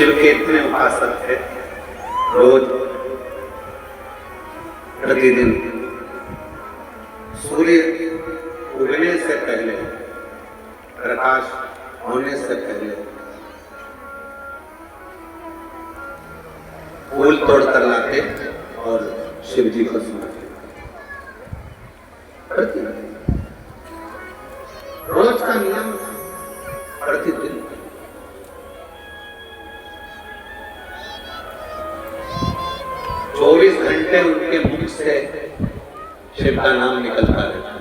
शिव के इतने उपासक थे, रोज प्रतिदिन सूर्य उगने से पहले, प्रकाश होने से पहले फूल तोड़कर लाते और शिव जी को समर्पित प्रतिदिन, रोज का नियम, प्रतिदिन। चौबीस घंटे उनके मुख से शिव का नाम निकलता रहता।